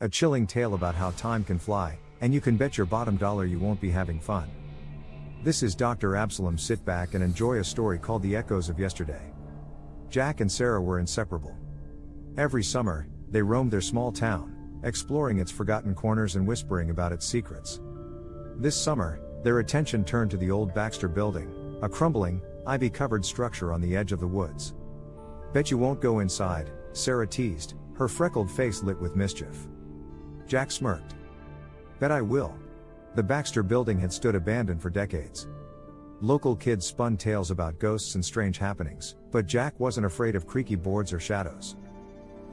A chilling tale about how time can fly, and you can bet your bottom dollar you won't be having fun. This is Dr. Absalom. Sit back and enjoy a story called The Echoes of Yesterday. Jack and Sarah were inseparable. Every summer, they roamed their small town, exploring its forgotten corners and whispering about its secrets. This summer, their attention turned to the old Baxter Building, a crumbling, ivy-covered structure on the edge of the woods. "Bet you won't go inside," Sarah teased, her freckled face lit with mischief. Jack smirked. "Bet I will." The Baxter Building had stood abandoned for decades. Local kids spun tales about ghosts and strange happenings, but Jack wasn't afraid of creaky boards or shadows.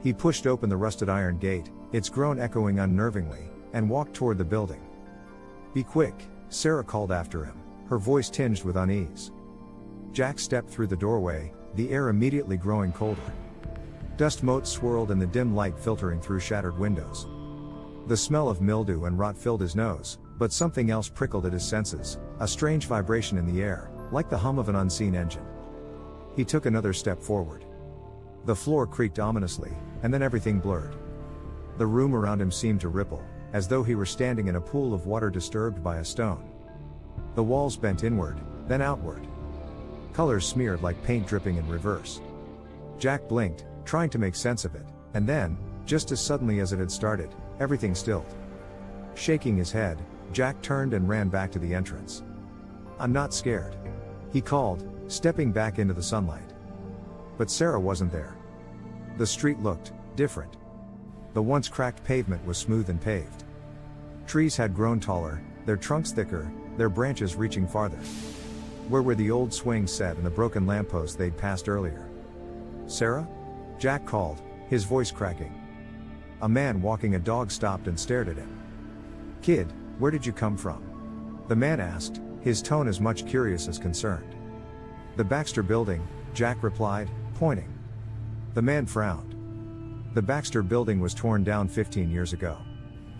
He pushed open the rusted iron gate, its groan echoing unnervingly, and walked toward the building. "Be quick," Sarah called after him, her voice tinged with unease. Jack stepped through the doorway, the air immediately growing colder. Dust motes swirled in the dim light filtering through shattered windows. The smell of mildew and rot filled his nose, but something else prickled at his senses, a strange vibration in the air, like the hum of an unseen engine. He took another step forward. The floor creaked ominously, and then everything blurred. The room around him seemed to ripple, as though he were standing in a pool of water disturbed by a stone. The walls bent inward, then outward. Colors smeared like paint dripping in reverse. Jack blinked, trying to make sense of it, and then, just as suddenly as it had started, everything stilled. Shaking his head, Jack turned and ran back to the entrance. "I'm not scared," he called, stepping back into the sunlight. But Sarah wasn't there. The street looked different. The once cracked pavement was smooth and paved. Trees had grown taller, their trunks thicker, their branches reaching farther. Where were the old swings set and the broken lamppost they'd passed earlier? "Sarah?" Jack called, his voice cracking. A man walking a dog stopped and stared at him. "Kid, where did you come from?" the man asked, his tone as much curious as concerned. "The Baxter Building," Jack replied, pointing. The man frowned. "The Baxter Building was torn down 15 years ago.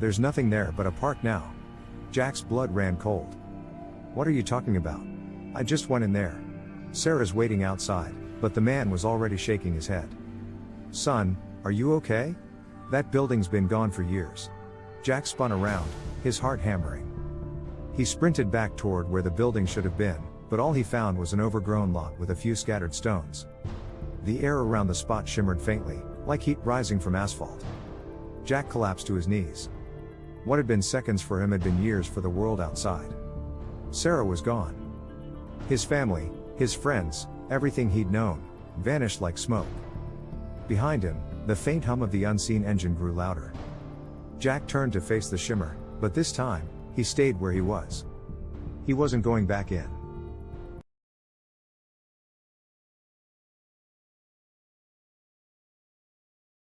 There's nothing there but a park now." Jack's blood ran cold. "What are you talking about? I just went in there." "Sarah's waiting outside," but the man was already shaking his head. "Son, are you okay? That building's been gone for years." Jack spun around, his heart hammering. He sprinted back toward where the building should have been, but all he found was an overgrown lot with a few scattered stones. The air around the spot shimmered faintly, like heat rising from asphalt. Jack collapsed to his knees. What had been seconds for him had been years for the world outside. Sarah was gone. His family, his friends, everything he'd known, vanished like smoke. Behind him, the faint hum of the unseen engine grew louder. Jack turned to face the shimmer, but this time, he stayed where he was. He wasn't going back in.